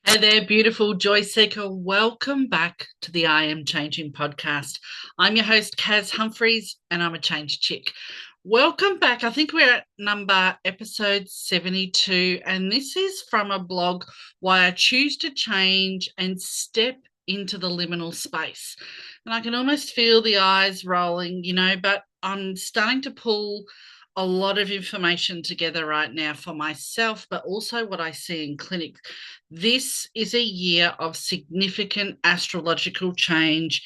Hey there, beautiful joy seeker. Welcome back to the I Am Changing podcast. I'm your host, Kaz Humphreys, and I'm a change chick. Welcome back. I think we're at episode 72, and this is from a blog, Why I Choose to Change and Step into the Liminal Space. And I can almost feel the eyes rolling, but I'm starting to pull a lot of information together right now for myself, but also what I see in clinic. This is a year of significant astrological change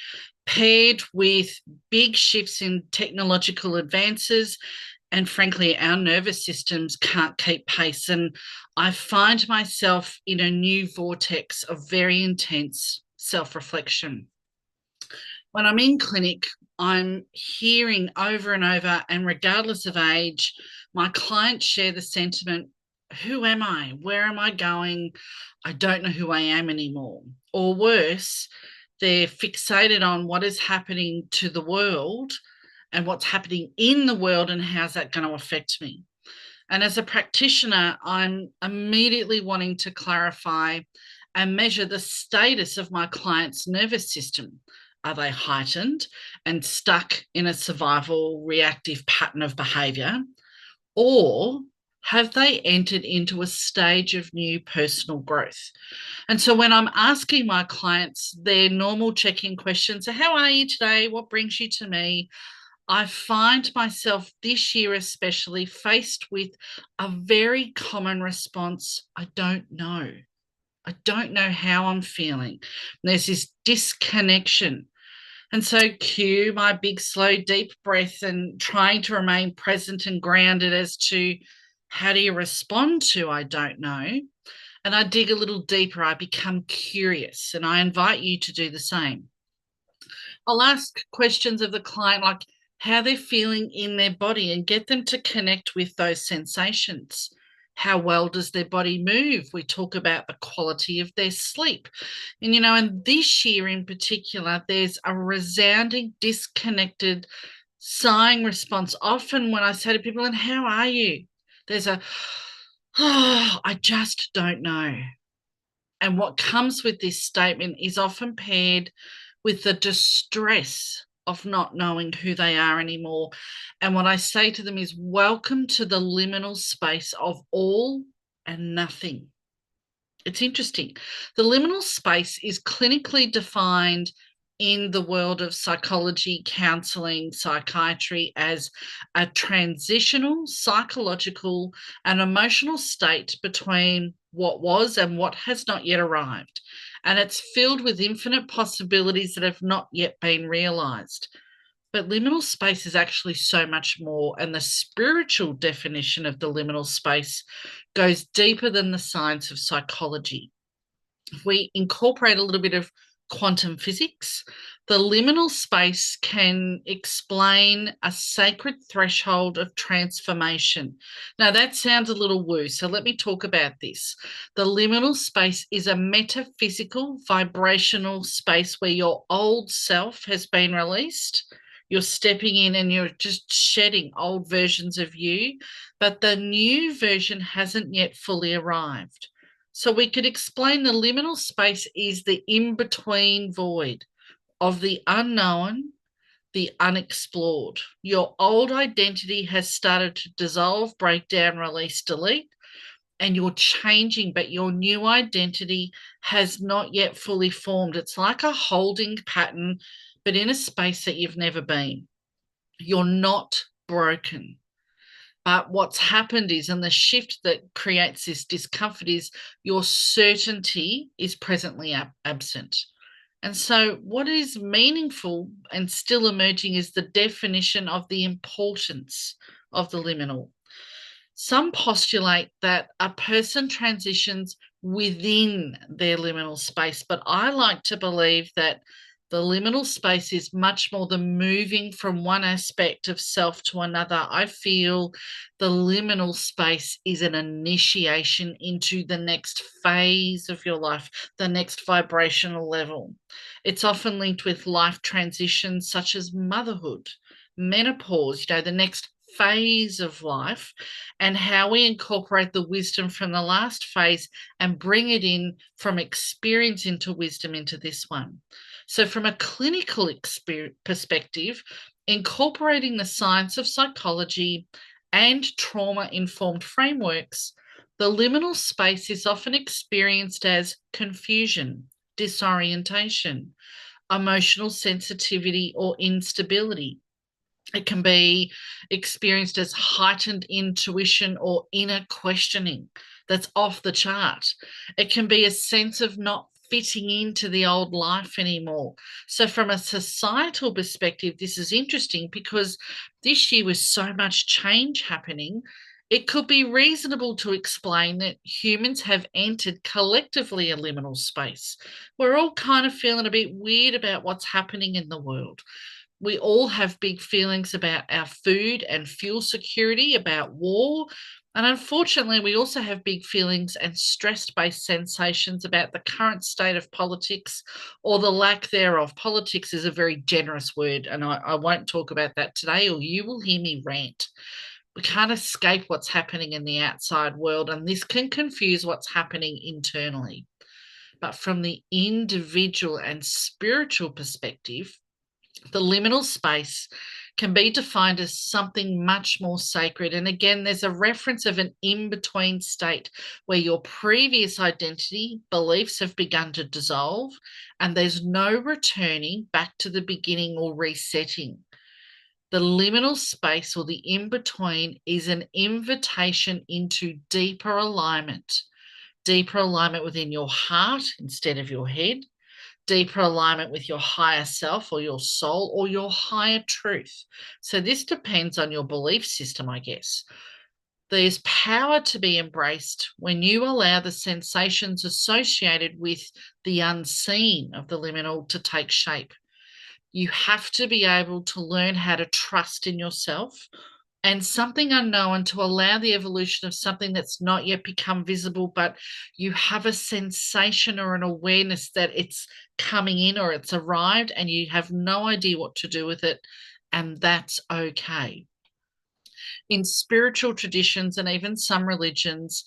paired with big shifts in technological advances. And frankly, our nervous systems can't keep pace. And I find myself in a new vortex of very intense self reflection. When I'm in clinic, I'm hearing over and over, and regardless of age, my clients share the sentiment: who am I? Where am I going? I don't know who I am anymore. Or worse, they're fixated on what is happening to the world and what's happening in the world and how's that going to affect me. And as a practitioner, I'm immediately wanting to clarify and measure the status of my client's nervous system. Are they heightened and stuck in a survival reactive pattern of behavior? Or have they entered into a stage of new personal growth? And so when I'm asking my clients their normal check in questions, so how are you today? What brings you to me? I find myself this year, especially, faced with a very common response: I don't know. I don't know how I'm feeling. And there's this disconnection. And so, cue my big, slow, deep breath and trying to remain present and grounded as to how do you respond to I don't know. And I dig a little deeper. I become curious, and I invite you to do the same. I'll ask questions of the client like how they're feeling in their body and get them to connect with those sensations. How well does their body move? We talk about the quality of their sleep. And this year in particular, there's a resounding disconnected sighing response. Often when I say to people, and how are you? There's a, oh, I just don't know. And what comes with this statement is often paired with the distress of not knowing who they are anymore. And what I say to them is, welcome to the liminal space of all and nothing. It's interesting. The liminal space is clinically defined in the world of psychology, counseling, psychiatry as a transitional psychological and emotional state between what was and what has not yet arrived. And it's filled with infinite possibilities that have not yet been realized. But liminal space is actually so much more, and the spiritual definition of the liminal space goes deeper than the science of psychology. If we incorporate a little bit of quantum physics, the liminal space can explain a sacred threshold of transformation. Now, that sounds a little woo, so let me talk about this. The liminal space is a metaphysical, vibrational space where your old self has been released. You're stepping in and you're just shedding old versions of you, but the new version hasn't yet fully arrived. So we could explain the liminal space is the in-between void of the unknown, the unexplored. Your old identity has started to dissolve, break down, release, delete, and you're changing, but your new identity has not yet fully formed. It's like a holding pattern, but in a space that you've never been. You're not broken. But what's happened is, and the shift that creates this discomfort is your certainty is presently absent. And so, what is meaningful and still emerging is the definition of the importance of the liminal. Some postulate that a person transitions within their liminal space, but I like to believe that the liminal space is much more than moving from one aspect of self to another. I feel the liminal space is an initiation into the next phase of your life, the next vibrational level. It's often linked with life transitions such as motherhood, menopause, the next phase of life and how we incorporate the wisdom from the last phase and bring it in from experience into wisdom into this one. So, from a clinical perspective, incorporating the science of psychology and trauma informed frameworks, the liminal space is often experienced as confusion, disorientation, emotional sensitivity, or instability. It can be experienced as heightened intuition or inner questioning that's off the chart. It can be a sense of not fitting into the old life anymore. So, from a societal perspective, this is interesting because this year, with so much change happening, it could be reasonable to explain that humans have entered collectively a liminal space. We're all kind of feeling a bit weird about what's happening in the world. We all have big feelings about our food and fuel security, about war. And unfortunately, we also have big feelings and stress based sensations about the current state of politics or the lack thereof. Politics is a very generous word, and I won't talk about that today, or you will hear me rant. We can't escape what's happening in the outside world, and this can confuse what's happening internally. But from the individual and spiritual perspective, the liminal space can be defined as something much more sacred. And again, there's a reference of an in between state where your previous identity beliefs have begun to dissolve and there's no returning back to the beginning or resetting. The liminal space or the in between is an invitation into deeper alignment within your heart instead of your head, deeper alignment with your higher self or your soul or your higher truth. So, this depends on your belief system, I guess. There's power to be embraced when you allow the sensations associated with the unseen of the liminal to take shape. You have to be able to learn how to trust in yourself and something unknown to allow the evolution of something that's not yet become visible, but you have a sensation or an awareness that it's coming in or it's arrived and you have no idea what to do with it. And that's okay. In spiritual traditions and even some religions,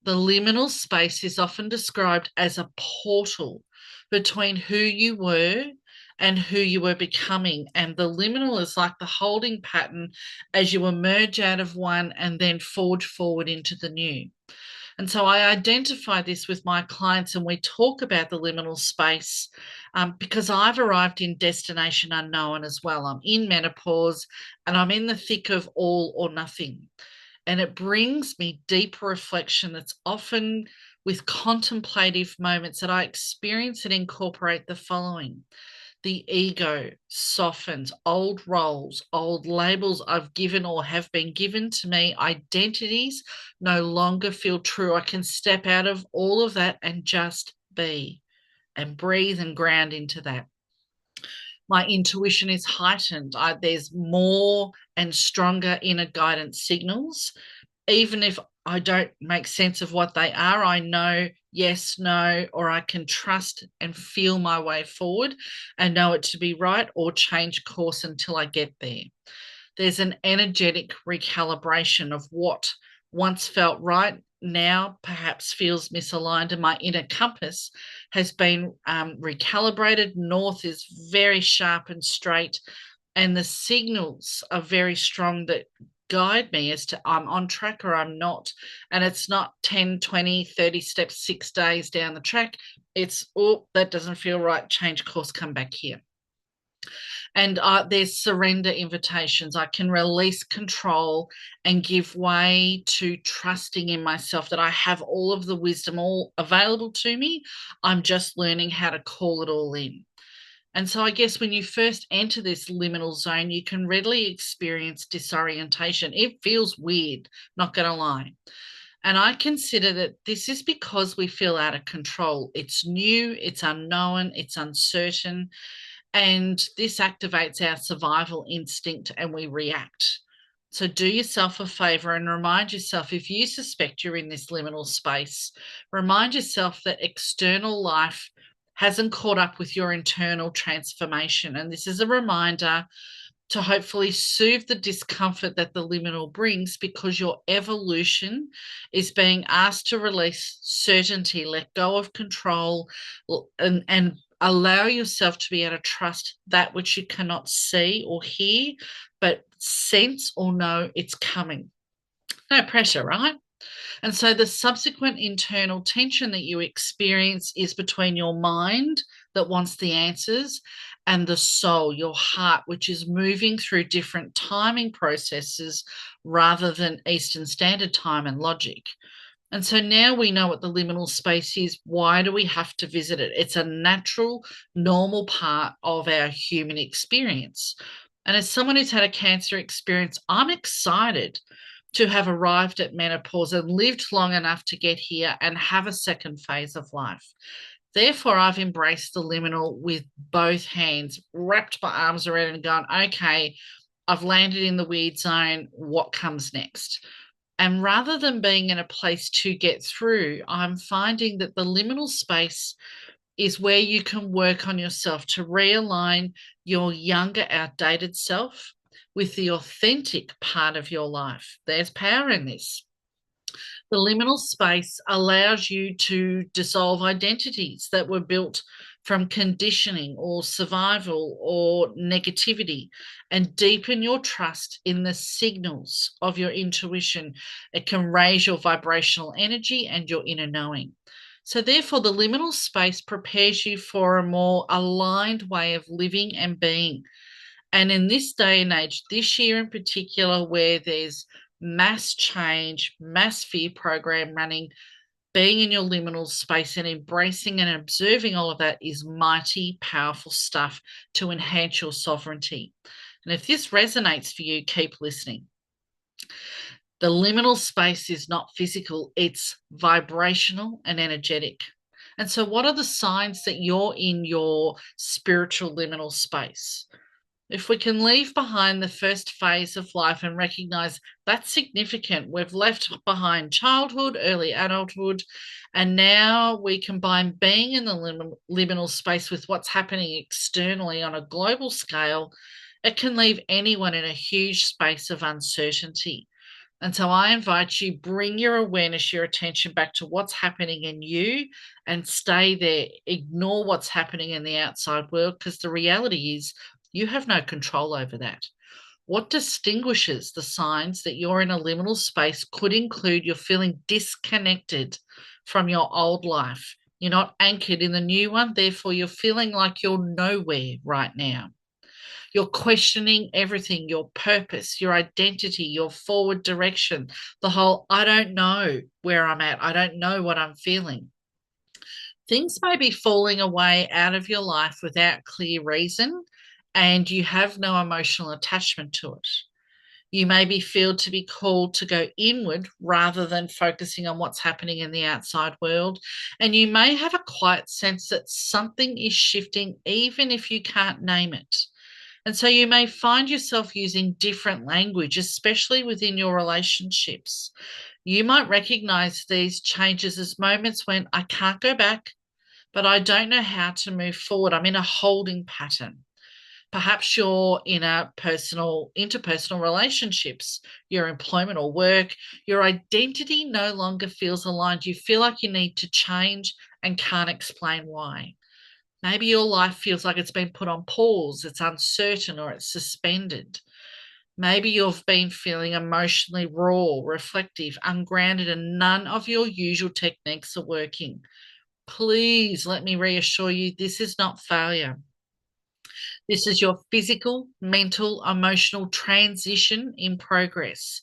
the liminal space is often described as a portal between who you were and who you were becoming. And the liminal is like the holding pattern as you emerge out of one and then forge forward into the new. And so I identify this with my clients and we talk about the liminal space because I've arrived in destination unknown as well. I'm in menopause and I'm in the thick of all or nothing. And it brings me deep reflection that's often with contemplative moments that I experience and incorporate the following. The ego softens, old roles, old labels I've given or have been given to me, identities no longer feel true. I can step out of all of that and just be and breathe and ground into that. My intuition is heightened. There's more and stronger inner guidance signals. Even if I don't make sense of what they are, I know yes, no, or I can trust and feel my way forward and know it to be right or change course until I get there. There's an energetic recalibration of what once felt right now perhaps feels misaligned, and my inner compass has been recalibrated. North is very sharp and straight, and the signals are very strong that guide me as to I'm on track or I'm not. And it's not 10, 20, 30 steps, 6 days down the track. It's, oh, that doesn't feel right. Change course, come back here. And there's surrender invitations. I can release control and give way to trusting in myself that I have all of the wisdom all available to me. I'm just learning how to call it all in. And so I guess when you first enter this liminal zone, you can readily experience disorientation. It feels weird, not going to lie. And I consider that this is because we feel out of control. It's new, it's unknown, it's uncertain. And this activates our survival instinct and we react. So do yourself a favor and remind yourself, if you suspect you're in this liminal space, remind yourself that external life hasn't caught up with your internal transformation. And this is a reminder to hopefully soothe the discomfort that the liminal brings, because your evolution is being asked to release certainty, let go of control, and allow yourself to be able to trust that which you cannot see or hear, but sense or know it's coming. No pressure, right? And so the subsequent internal tension that you experience is between your mind that wants the answers and the soul, your heart, which is moving through different timing processes rather than Eastern Standard Time and logic. And so now we know what the liminal space is. Why do we have to visit it? It's a natural, normal part of our human experience. And as someone who's had a cancer experience, I'm excited to have arrived at menopause and lived long enough to get here and have a second phase of life. Therefore, I've embraced the liminal with both hands, wrapped my arms around it and gone, okay, I've landed in the weird zone. What comes next? And rather than being in a place to get through, I'm finding that the liminal space is where you can work on yourself to realign your younger, outdated self with the authentic part of your life. There's power in this. The liminal space allows you to dissolve identities that were built from conditioning or survival or negativity, and deepen your trust in the signals of your intuition. It can raise your vibrational energy and your inner knowing. So, therefore, the liminal space prepares you for a more aligned way of living and being. And in this day and age, this year in particular, where there's mass change, mass fear program running, being in your liminal space and embracing and observing all of that is mighty, powerful stuff to enhance your sovereignty. And if this resonates for you, keep listening. The liminal space is not physical, it's vibrational and energetic. And so, what are the signs that you're in your spiritual liminal space? If we can leave behind the first phase of life and recognize that's significant, we've left behind childhood, early adulthood, and now we combine being in the liminal space with what's happening externally on a global scale, it can leave anyone in a huge space of uncertainty. And so I invite you, bring your awareness, your attention back to what's happening in you and stay there. Ignore what's happening in the outside world, because the reality is you have no control over that. What distinguishes the signs that you're in a liminal space could include you're feeling disconnected from your old life. You're not anchored in the new one, therefore, you're feeling like you're nowhere right now. You're questioning everything, your purpose, your identity, your forward direction, the whole, I don't know where I'm at. I don't know what I'm feeling. Things may be falling away out of your life without clear reason, and you have no emotional attachment to it. You maybe feel to be called to go inward rather than focusing on what's happening in the outside world. And you may have a quiet sense that something is shifting, even if you can't name it. And so you may find yourself using different language, especially within your relationships. You might recognize these changes as moments when I can't go back, but I don't know how to move forward. I'm in a holding pattern. Perhaps you're in a interpersonal relationships, your employment or work, your identity no longer feels aligned. You feel like you need to change and can't explain why. Maybe your life feels like it's been put on pause, it's uncertain, or it's suspended. Maybe you've been feeling emotionally raw, reflective, ungrounded, and none of your usual techniques are working. Please let me reassure you, this is not failure. This is your physical, mental, emotional transition in progress.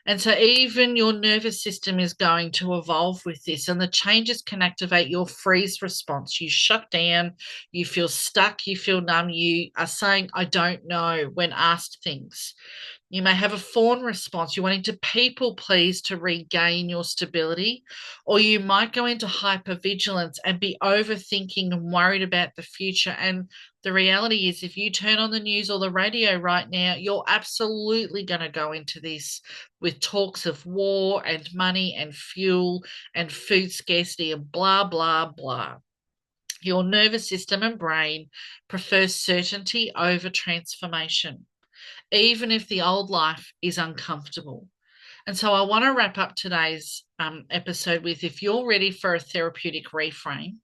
And so, even your nervous system is going to evolve with this, and the changes can activate your freeze response. You shut down, you feel stuck, you feel numb, you are saying, I don't know, when asked things. You may have a fawn response. You're wanting to people please to regain your stability, or you might go into hypervigilance and be overthinking and worried about the future. And the reality is, if you turn on the news or the radio right now, you're absolutely going to go into this with talks of war and money and fuel and food scarcity and blah, blah, blah. Your nervous system and brain prefers certainty over transformation. even if the old life is uncomfortable. And so I want to wrap up today's episode with, if you're ready for a therapeutic reframe,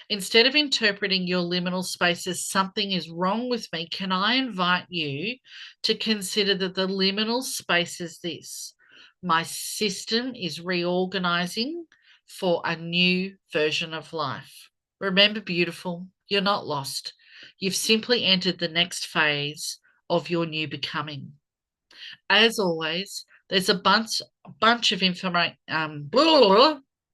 instead of interpreting your liminal space as something is wrong with me, can I invite you to consider that the liminal space is this: my system is reorganizing for a new version of life. Remember, beautiful, you're not lost. You've simply entered the next phase of your new becoming. As always, there's a bunch of information,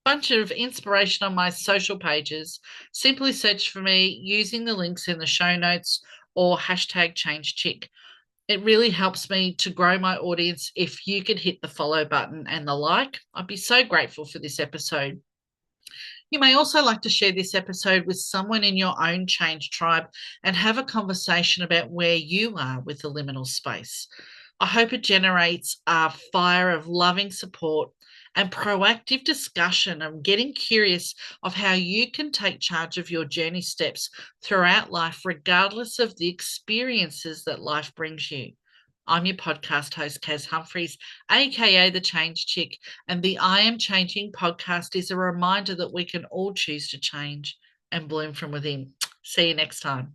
bunch of inspiration on my social pages. Simply search for me using the links in the show notes or hashtag change chick. It really helps me to grow my audience. If you could hit the follow button and the like, I'd be so grateful for this episode. You may also like to share this episode with someone in your own change tribe and have a conversation about where you are with the liminal space. I hope it generates a fire of loving support and proactive discussion and getting curious of how you can take charge of your journey steps throughout life, regardless of the experiences that life brings you. I'm your podcast host, Kaz Humphreys, aka The Change Chick, and the I Am Changing podcast is a reminder that we can all choose to change and bloom from within. See you next time.